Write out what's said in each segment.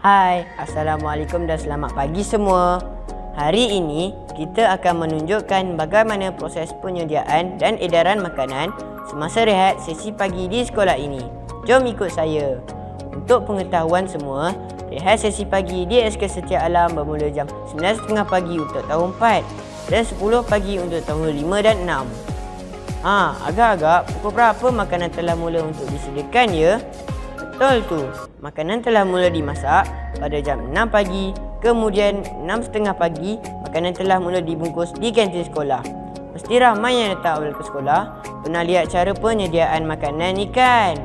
Hai, Assalamualaikum dan selamat pagi semua. Hari ini, kita akan menunjukkan bagaimana proses penyediaan dan edaran makanan semasa rehat sesi pagi di sekolah ini. Jom ikut saya. Untuk pengetahuan semua, rehat sesi pagi di SK Setia Alam bermula jam 9.30 pagi untuk tahun 4 dan 10 pagi untuk tahun 5 dan 6. Agak-agak pukul berapa makanan telah mula untuk disediakan ya? Betul tu, makanan telah mula dimasak pada jam 6 pagi, kemudian 6.30 pagi, makanan telah mula dibungkus di kantin sekolah. Mesti ramai yang datang awal ke sekolah, pernah lihat cara penyediaan makanan ni kan?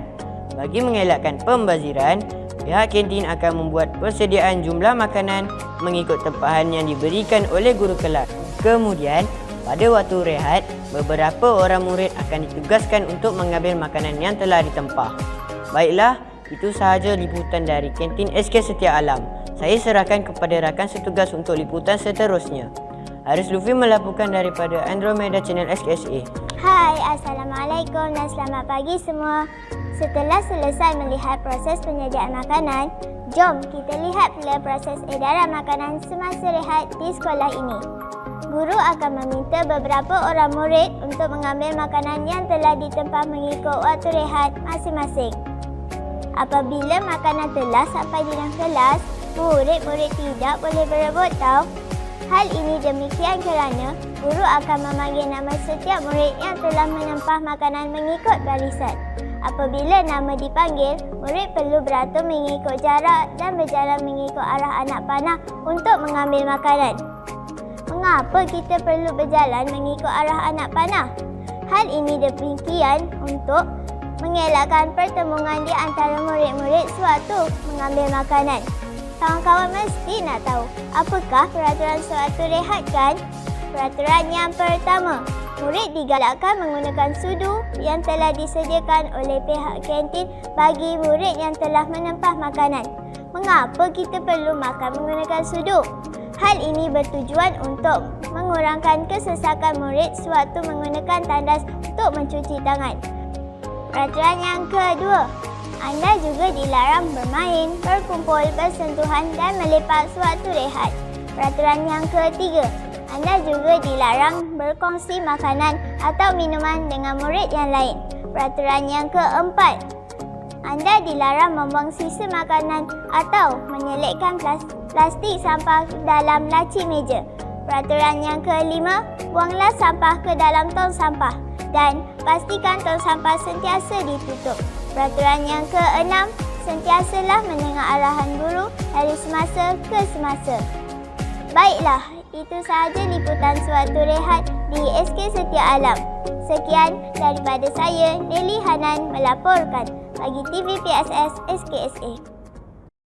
Bagi mengelakkan pembaziran, pihak kantin akan membuat persediaan jumlah makanan mengikut tempahan yang diberikan oleh guru kelas. Kemudian, pada waktu rehat, beberapa orang murid akan ditugaskan untuk mengambil makanan yang telah ditempah. Baiklah, itu sahaja liputan dari kantin SK Setia Alam. Saya serahkan kepada rakan setugas untuk liputan seterusnya. Haris Lufi melaporkan daripada Andromeda Channel SKSA. Hai, Assalamualaikum dan selamat pagi semua. Setelah selesai melihat proses penyediaan makanan, jom kita lihat pula proses edaran makanan semasa rehat di sekolah ini. Guru akan meminta beberapa orang murid untuk mengambil makanan yang telah ditempah mengikut waktu rehat masing-masing. Apabila makanan telah sampai di dalam kelas, murid-murid tidak boleh berebut tau. Hal ini demikian kerana guru akan memanggil nama setiap murid yang telah menempah makanan mengikut barisan. Apabila nama dipanggil, murid perlu beratur mengikut jarak dan berjalan mengikut arah anak panah untuk mengambil makanan. Mengapa kita perlu berjalan mengikut arah anak panah? Hal ini demikian untuk mengelakkan pertemuan di antara murid-murid sewaktu mengambil makanan. Kawan-kawan mesti nak tahu apakah peraturan sewaktu rehat kan? Peraturan yang pertama, murid digalakkan menggunakan sudu yang telah disediakan oleh pihak kantin bagi murid yang telah menempah makanan. Mengapa kita perlu makan menggunakan sudu? Hal ini bertujuan untuk mengurangkan kesesakan murid sewaktu menggunakan tandas untuk mencuci tangan. Peraturan yang kedua, anda juga dilarang bermain, berkumpul, bersentuhan dan melepak sewaktu rehat. Peraturan yang ketiga, anda juga dilarang berkongsi makanan atau minuman dengan murid yang lain. Peraturan yang keempat, anda dilarang membuang sisa makanan atau menyelitkan plastik sampah dalam laci meja. Peraturan yang kelima, buanglah sampah ke dalam tong sampah dan pastikan tong sampah sentiasa ditutup. Peraturan yang keenam, sentiasalah mendengar arahan guru dari semasa ke semasa. Baiklah, itu sahaja liputan sewaktu rehat di SK Setia Alam. Sekian daripada saya, Nelly Hanan melaporkan bagi TV PSS SKSA.